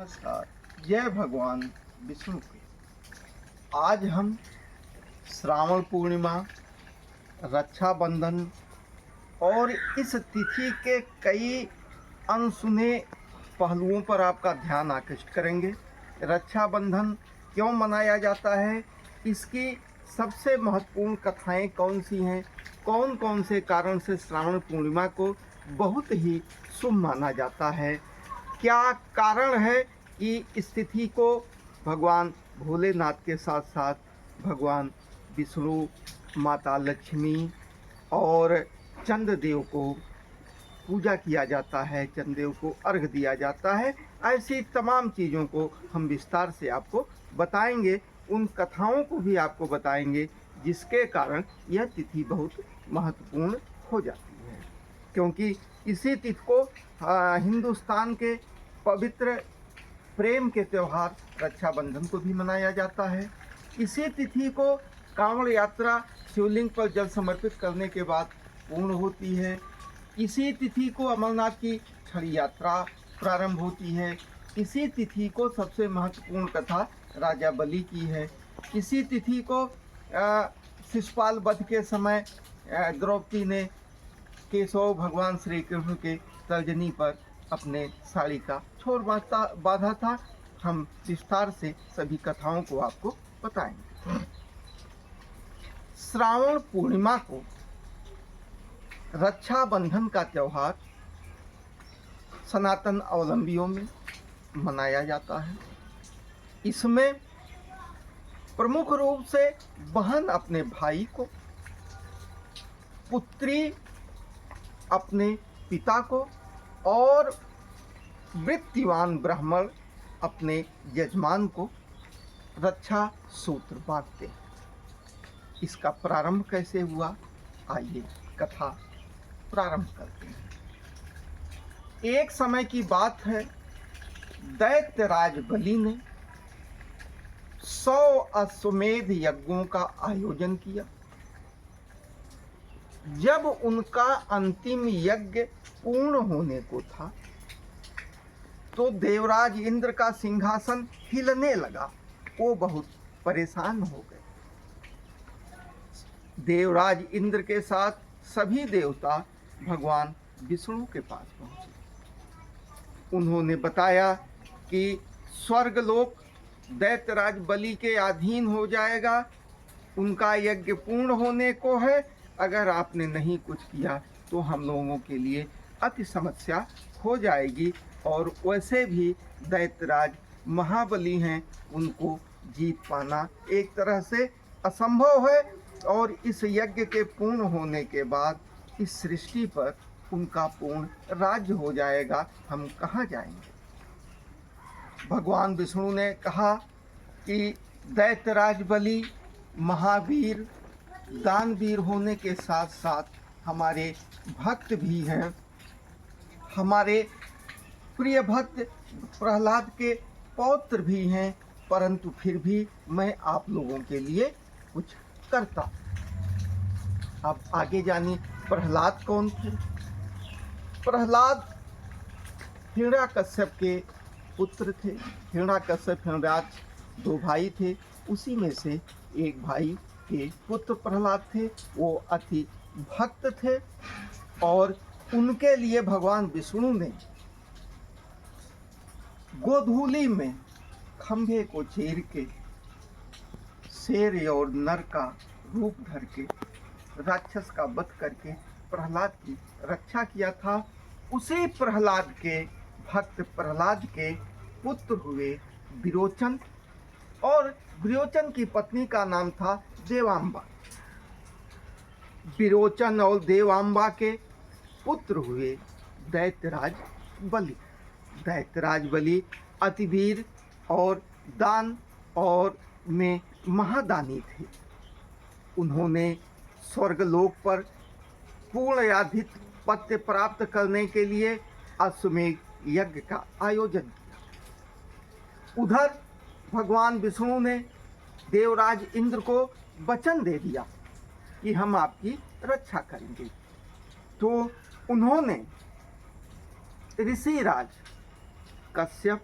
नमस्कार। जय भगवान विष्णु के। आज हम श्रावण पूर्णिमा, रक्षाबंधन और इस तिथि के कई अनसुने पहलुओं पर आपका ध्यान आकृष्ट करेंगे। रक्षाबंधन क्यों मनाया जाता है, इसकी सबसे महत्वपूर्ण कथाएं कौन सी हैं, कौन कौन से कारण से श्रावण पूर्णिमा को बहुत ही शुभ माना जाता है, क्या कारण है कि इस तिथि को भगवान भोलेनाथ के साथ साथ भगवान विष्णु, माता लक्ष्मी और चंद्रदेव को पूजा किया जाता है, चंद्रदेव को अर्घ दिया जाता है। ऐसी तमाम चीज़ों को हम विस्तार से आपको बताएंगे, उन कथाओं को भी आपको बताएंगे जिसके कारण यह तिथि बहुत महत्वपूर्ण हो जाती है। क्योंकि इसी तिथि को हिंदुस्तान के पवित्र प्रेम के त्यौहार रक्षाबंधन को भी मनाया जाता है। इसी तिथि को कांवड़ यात्रा शिवलिंग पर जल समर्पित करने के बाद पूर्ण होती है। इसी तिथि को अमरनाथ की छड़ी यात्रा प्रारंभ होती है। इसी तिथि को सबसे महत्वपूर्ण कथा राजा बलि की है। इसी तिथि को शिशुपाल वध के समय द्रौपदी ने केशव भगवान श्री कृष्ण के तर्जनी पर अपने साड़ी का छोर बांधा था। हम विस्तार से सभी कथाओं को आपको बताएंगे। श्रावण पूर्णिमा को रक्षाबंधन का त्यौहार सनातन अवलंबियों में मनाया जाता है। इसमें प्रमुख रूप से बहन अपने भाई को, पुत्री अपने पिता को और वृत्तिवान ब्राह्मण अपने यजमान को रक्षा सूत्र बांधते हैं। इसका प्रारंभ कैसे हुआ, आइए कथा प्रारंभ करते हैं। एक समय की बात है, दैत्यराज बलि ने 100 अश्वमेध यज्ञों का आयोजन किया। जब उनका अंतिम यज्ञ पूर्ण होने को था तो देवराज इंद्र का सिंहासन हिलने लगा। वो बहुत परेशान हो गए। देवराज इंद्र के साथ सभी देवता भगवान विष्णु के पास पहुंचे। उन्होंने बताया कि स्वर्गलोक दैत्यराज बलि के अधीन हो जाएगा, उनका यज्ञ पूर्ण होने को है। अगर आपने नहीं कुछ किया तो हम लोगों के लिए अति समस्या हो जाएगी, और वैसे भी दैत्यराज महाबली हैं, उनको जीत पाना एक तरह से असंभव है। और इस यज्ञ के पूर्ण होने के बाद इस सृष्टि पर उनका पूर्ण राज्य हो जाएगा, हम कहाँ जाएंगे। भगवान विष्णु ने कहा कि दैत्यराज बलि महावीर, दानवीर होने के साथ साथ हमारे भक्त भी हैं, हमारे प्रिय भक्त प्रहलाद के पौत्र भी हैं, परंतु फिर भी मैं आप लोगों के लिए कुछ करता। अब आगे जानिए प्रहलाद कौन थे। प्रहलाद हिरण्याकश्यप के पुत्र थे। हिरण्याकश्यप हिरण्याक्ष 2 भाई थे, उसी में से एक भाई के पुत्र प्रहलाद थे। वो अति भक्त थे और उनके लिए भगवान विष्णु ने गोधूली में खंभे को चीर के शेर और नर का रूप धर के राक्षस का वध करके प्रहलाद की रक्षा किया था। उसी प्रहलाद के भक्त प्रहलाद के पुत्र हुए विरोचन, और विरोचन की पत्नी का नाम था देवांबा। विरोचन और देवांबा के पुत्र हुए दैत्यराज बलि। दैत्यराज बलि अतिवीर और दान और में महादानी थे। उन्होंने स्वर्गलोक पर पूर्णाधिपत्य प्राप्त करने के लिए अश्वमेध यज्ञ का आयोजन किया। उधर भगवान विष्णु ने देवराज इंद्र को वचन दे दिया कि हम आपकी रक्षा करेंगे। तो उन्होंने ऋषिराज कश्यप,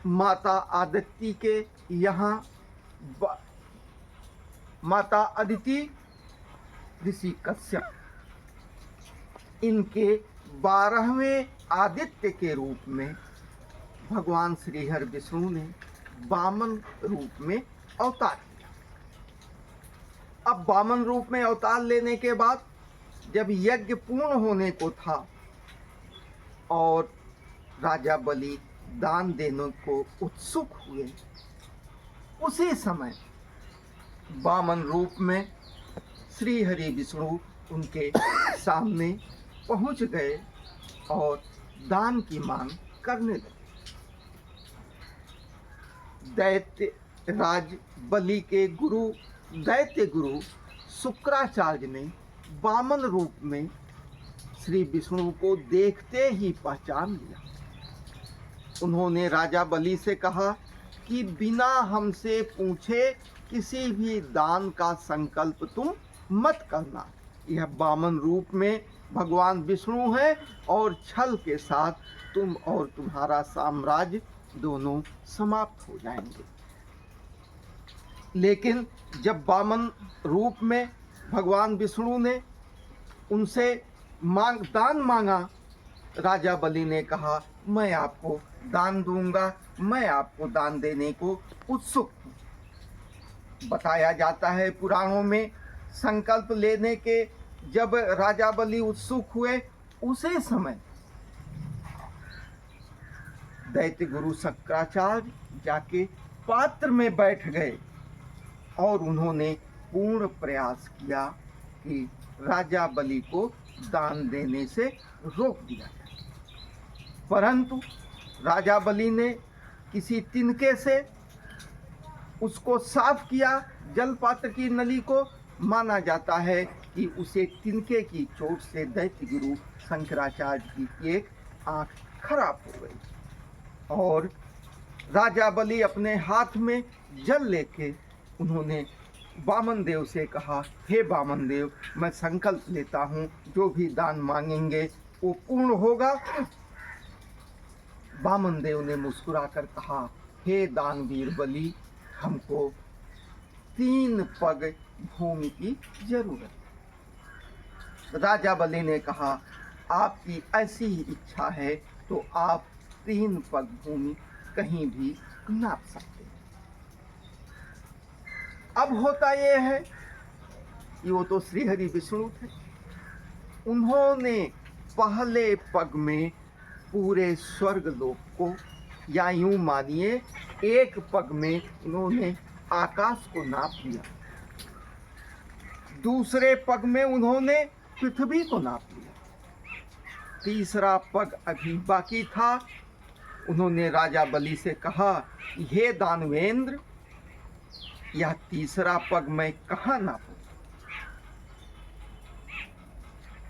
माता आदिति के यहाँ माता अदिति, ऋषि कश्यप, इनके 12वें आदित्य के रूप में भगवान श्री हरि विष्णु ने वामन रूप में अवतार लिया। अब वामन रूप में अवतार लेने के बाद जब यज्ञ पूर्ण होने को था और राजा बलि दान देने को उत्सुक हुए, उसी समय वामन रूप में श्री हरि विष्णु उनके सामने पहुंच गए और दान की मांग करने लगे। दैत्य राज बलि के गुरु दैत्य गुरु शुक्राचार्य ने वामन रूप में श्री विष्णु को देखते ही पहचान लिया। उन्होंने राजा बलि से कहा कि बिना हमसे पूछे किसी भी दान का संकल्प तुम मत करना। यह वामन रूप में भगवान विष्णु है और छल के साथ तुम और तुम्हारा साम्राज्य दोनों समाप्त हो जाएंगे। लेकिन जब वामन रूप में भगवान विष्णु ने उनसे दान मांगा, राजा बलि ने कहा मैं आपको दान दूंगा, मैं आपको दान देने को उत्सुक हूँ। बताया जाता है पुराणों में, संकल्प लेने के जब राजा बलि उत्सुक हुए, उसी समय दैत्य गुरु शुक्राचार्य जाके पात्र में बैठ गए और उन्होंने पूर्ण प्रयास किया कि राजा बलि को दान देने से रोक दिया जाए। परंतु राजा बलि ने किसी तिनके से उसको साफ किया, जल पात्र की नली को। माना जाता है कि उसे तिनके की चोट से दैत्य गुरु शंकराचार्य की एक आंख खराब हो गई और राजा बलि अपने हाथ में जल लेके उन्होंने वामन देव से कहा, हे वामन देव, मैं संकल्प लेता हूँ जो भी दान मांगेंगे वो पूर्ण होगा। वामन देव ने मुस्कुराकर कहा, हे दानवीर बलि, हमको 3 पग भूमि की जरूरत है। राजा बलि ने कहा, आपकी ऐसी ही इच्छा है तो आप 3 पग भूमि कहीं भी नाप सकते हैं। अब होता यह है कि वो तो श्री हरि विष्णु थे, उन्होंने पहले पग में पूरे स्वर्ग लोक को, या यूं मानिए एक पग में उन्होंने आकाश को नाप लिया, दूसरे पग में उन्होंने पृथ्वी को नाप लिया, तीसरा पग अभी बाकी था। उन्होंने राजा बलि से कहा, हे दानवेंद्र, यह तीसरा पग मैं कहाँ नापूं?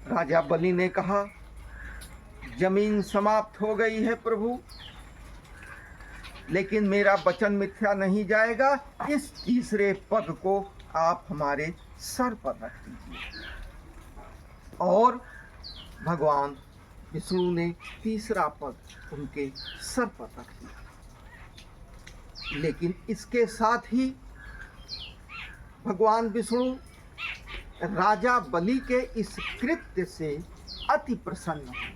राजा बलि ने कहा, जमीन समाप्त हो गई है प्रभु, लेकिन मेरा वचन मिथ्या नहीं जाएगा। इस तीसरे पग को आप हमारे सर पर रख दीजिए। और भगवान विष्णु ने तीसरा पग उनके सर पर रख दिया। लेकिन इसके साथ ही भगवान विष्णु राजा बलि के इस कृत्य से अति प्रसन्न हुए।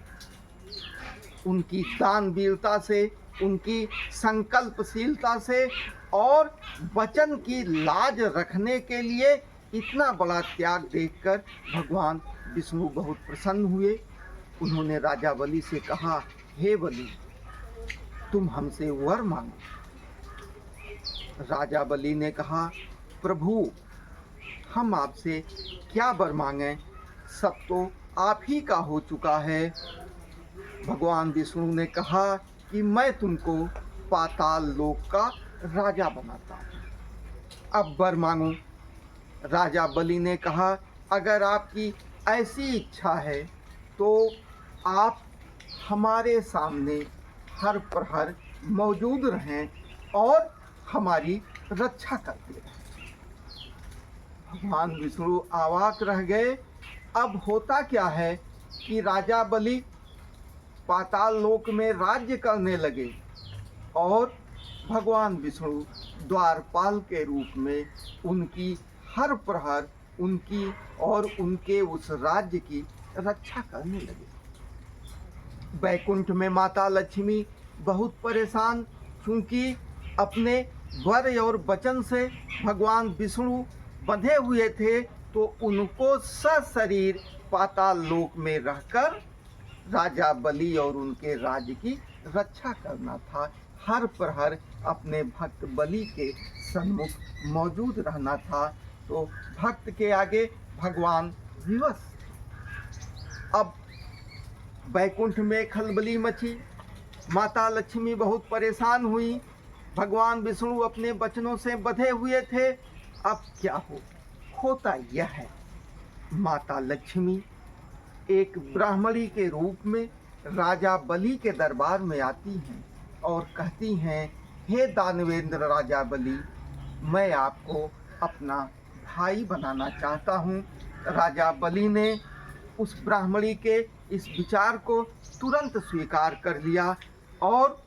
उनकी दानवीरता से, उनकी संकल्पशीलता से और वचन की लाज रखने के लिए इतना बड़ा त्याग देखकर भगवान विष्णु बहुत प्रसन्न हुए। उन्होंने राजा बलि से कहा, हे बलि, तुम हमसे वर मांगो। राजा बलि ने कहा, प्रभु, हम आपसे क्या वर मांगें, सब तो आप ही का हो चुका है। भगवान विष्णु ने कहा कि मैं तुमको पाताल लोक का राजा बनाता हूँ, अब वर मांगो। राजा बलि ने कहा, अगर आपकी ऐसी इच्छा है तो आप हमारे सामने हर प्रहर मौजूद रहें और हमारी रक्षा करते रहें। भगवान विष्णु अवाक रह गए। अब होता क्या है कि राजा बलि पाताल लोक में राज्य करने लगे और भगवान विष्णु द्वारपाल के रूप में उनकी हर प्रहर उनकी और उनके उस राज्य की रक्षा करने लगे। बैकुंठ में माता लक्ष्मी बहुत परेशान, क्योंकि अपने वर और वचन से भगवान विष्णु बंधे हुए थे, तो उनको सशरीर पाताल लोक में रहकर राजा बलि और उनके राज्य की रक्षा करना था। हर प्रहर अपने भक्त बलि के सन्मुख मौजूद रहना था। तो भक्त के आगे भगवान विवश। अब बैकुंठ में खलबली मची, माता लक्ष्मी बहुत परेशान हुई, भगवान विष्णु अपने वचनों से बंधे हुए थे। अब क्या होता यह है, माता लक्ष्मी एक ब्राह्मणी के रूप में राजा बलि के दरबार में आती हैं और कहती हैं, हे दानवेंद्र राजा बलि, मैं आपको अपना भाई बनाना चाहता हूँ। राजा बलि ने उस ब्राह्मणी के इस विचार को तुरंत स्वीकार कर लिया और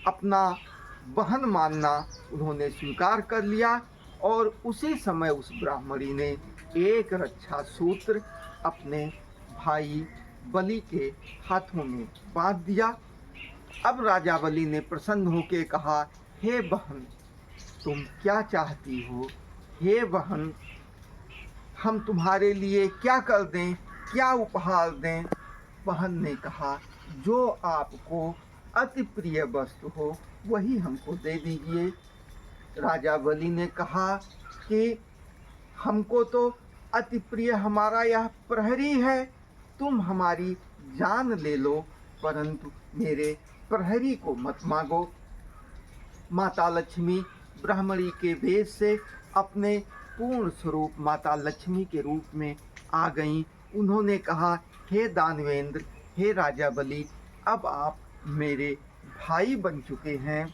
अपना बहन मानना उन्होंने स्वीकार कर लिया। और उसी समय उस ब्राह्मणी ने एक रक्षा सूत्र अपने भाई बलि के हाथों में बांध दिया। अब राजा बलि ने प्रसन्न होकर कहा, हे बहन, तुम क्या चाहती हो? हे बहन, हम तुम्हारे लिए क्या कर दें, क्या उपहार दें? बहन ने कहा, जो आपको अति प्रिय वस्तु हो वही हमको दे दीजिए। राजा बलि ने कहा कि हमको तो अति प्रिय हमारा यह प्रहरी है, तुम हमारी जान ले लो, परंतु मेरे प्रहरी को मत मांगो। माता लक्ष्मी ब्राह्मणी के वेश से अपने पूर्ण स्वरूप माता लक्ष्मी के रूप में आ गईं। उन्होंने कहा, हे दानवेंद्र, हे राजा बलि, अब आप मेरे भाई बन चुके हैं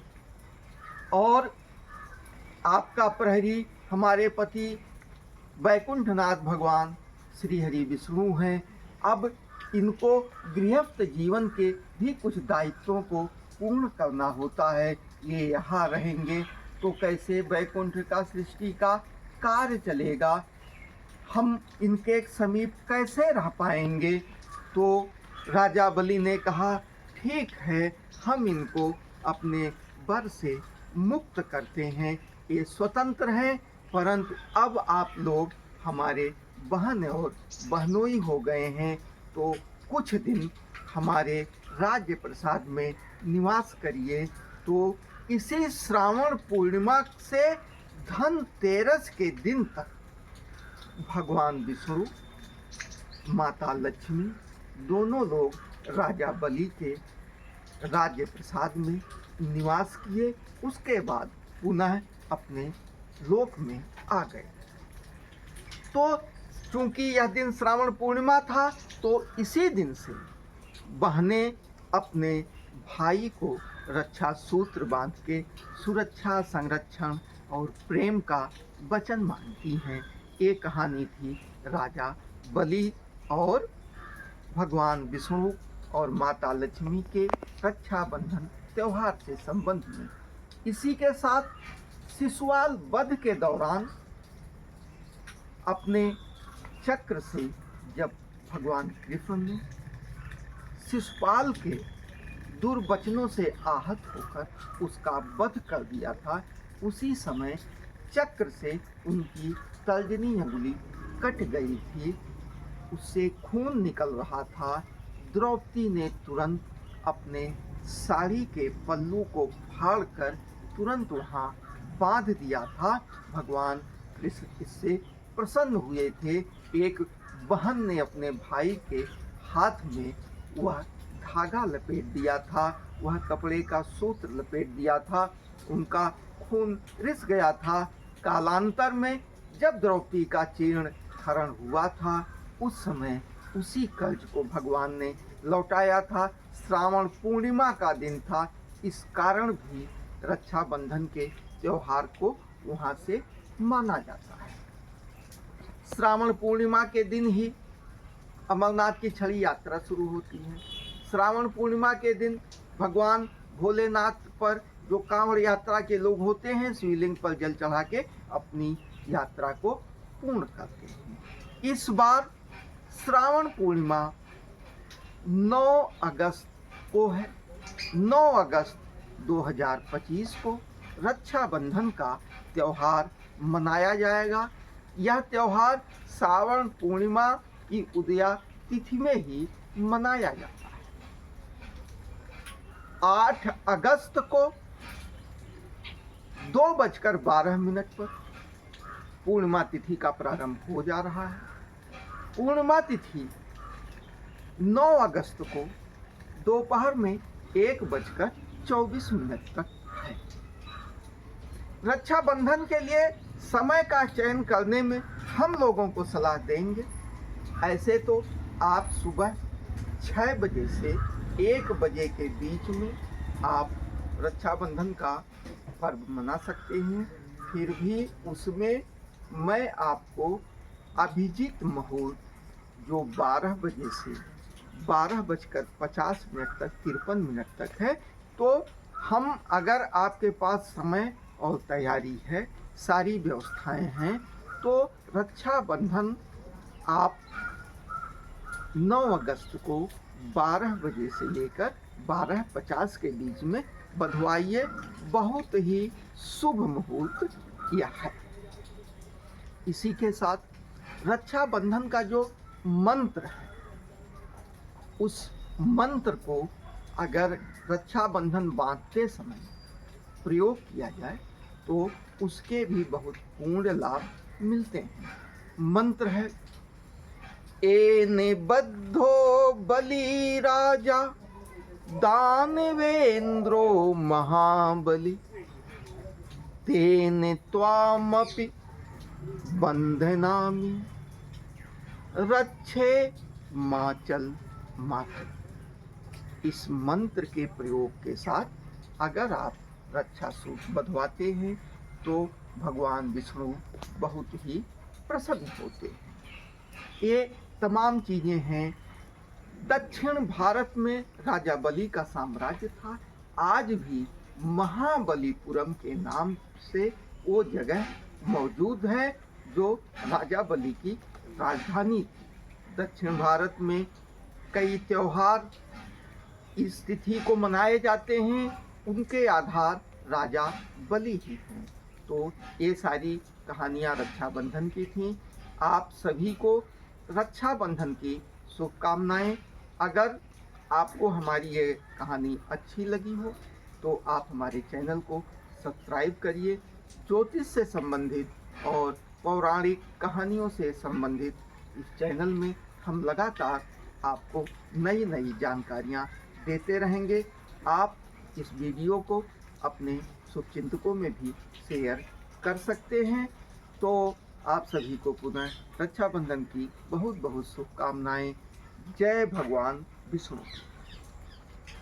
और आपका प्रहरी हमारे पति वैकुंठनाथ भगवान श्री हरि विष्णु हैं। अब इनको गृहस्थ जीवन के भी कुछ दायित्वों को पूर्ण करना होता है। ये यहाँ रहेंगे तो कैसे वैकुंठ का सृष्टि का कार्य चलेगा, हम इनके समीप कैसे रह पाएंगे? तो राजा बलि ने कहा, ठीक है, हम इनको अपने वर से मुक्त करते हैं, ये स्वतंत्र हैं, परंतु अब आप लोग हमारे बहन और बहनोई हो गए हैं, तो कुछ दिन हमारे राज्य प्रसाद में निवास करिए। तो इसी श्रावण पूर्णिमा से धनतेरस के दिन तक भगवान विष्णु, माता लक्ष्मी दोनों लोग राजा बलि के राज्य प्रसाद में निवास किए। उसके बाद पुनः अपने लोक में आ गए। तो चूंकि यह दिन श्रावण पूर्णिमा था, तो इसी दिन से बहनें अपने भाई को रक्षा सूत्र बांध के सुरक्षा, संरक्षण और प्रेम का वचन मानती हैं। ये कहानी थी राजा बलि और भगवान विष्णु और माता लक्ष्मी के रक्षाबंधन त्यौहार से संबंध में। इसी के साथ शिशुपाल वध के दौरान अपने चक्र से जब भगवान कृष्ण ने शिशुपाल के दुर्वचनों से आहत होकर उसका वध कर दिया था, उसी समय चक्र से उनकी तर्जनी अंगुली कट गई थी, उससे खून निकल रहा था। द्रौपदी ने तुरंत अपने साड़ी के पल्लू को फाड़कर तुरंत वहाँ बांध दिया था। भगवान कृष्ण इससे प्रसन्न हुए थे। एक बहन ने अपने भाई के हाथ में वह धागा लपेट दिया था, वह कपड़े का सूत्र लपेट दिया था, उनका खून रिस गया था। कालांतर में जब द्रौपदी का चीर्ण हरण हुआ था, उस समय उसी कर्ज को भगवान ने लौटाया था। श्रावण पूर्णिमा का दिन था, इस कारण भी रक्षाबंधन के त्योहार को वहाँ से माना जाता है। श्रावण पूर्णिमा के दिन ही अमरनाथ की छड़ी यात्रा शुरू होती है। श्रावण पूर्णिमा के दिन भगवान भोलेनाथ पर जो कांवड़ यात्रा के लोग होते हैं शिवलिंग पर जल चढ़ा के अपनी यात्रा को पूर्ण करते हैं। इस बार श्रावण पूर्णिमा 9 अगस्त को है। 9 अगस्त 2025 को रक्षाबंधन का त्यौहार मनाया जाएगा। यह त्यौहार श्रावण पूर्णिमा की उदया तिथि में ही मनाया जाता है। 8 अगस्त को 2:12 पर पूर्णिमा तिथि का प्रारंभ हो जा रहा है। पूर्णिमा तिथि 9 अगस्त को दोपहर में 1:24 तक है। रक्षाबंधन के लिए समय का चयन करने में हम लोगों को सलाह देंगे। ऐसे तो आप सुबह 6 बजे से 1 बजे के बीच में आप रक्षाबंधन का पर्व मना सकते हैं। फिर भी उसमें मैं आपको अभिजीत मुहूर्त जो 12 बजे से 12:50 तक 53 तक है, तो हम अगर आपके पास समय और तैयारी है, सारी व्यवस्थाएं हैं, तो रक्षाबंधन आप 9 अगस्त को 12 बजे से लेकर 12:50 के बीच में बधवाइए। बहुत ही शुभ मुहूर्त किया है। इसी के साथ रक्षाबंधन का जो मंत्र है, उस मंत्र को अगर रक्षाबंधन बांधते समय प्रयोग किया जाए तो उसके भी बहुत पूर्ण लाभ मिलते हैं। मंत्र है, एने बद्धो बलि राजा दानवेंद्रो महाबली तेने त्वामपि बंधनामि रक्षे माचल मातु। इस मंत्र के प्रयोग के साथ अगर आप रक्षा सूत्र बंधवाते हैं तो भगवान विष्णु बहुत ही प्रसन्न होते हैं। ये तमाम चीज़ें हैं। दक्षिण भारत में राजा बलि का साम्राज्य था। आज भी महाबलीपुरम के नाम से वो जगह मौजूद है जो राजा बलि की राजधानी थी। दक्षिण भारत में कई त्योहार इस तिथि को मनाए जाते हैं, उनके आधार राजा बलि ही हैं। तो ये सारी कहानियाँ रक्षाबंधन की थीं। आप सभी को रक्षाबंधन की शुभकामनाएं। अगर आपको हमारी ये कहानी अच्छी लगी हो तो आप हमारे चैनल को सब्सक्राइब करिए। ज्योतिष से संबंधित और पौराणिक कहानियों से संबंधित इस चैनल में हम लगातार आपको नई नई जानकारियाँ देते रहेंगे। आप इस वीडियो को अपने शुभचिंतकों में भी शेयर कर सकते हैं। तो आप सभी को पुनः रक्षाबंधन की बहुत बहुत शुभकामनाएं। जय भगवान विष्णु।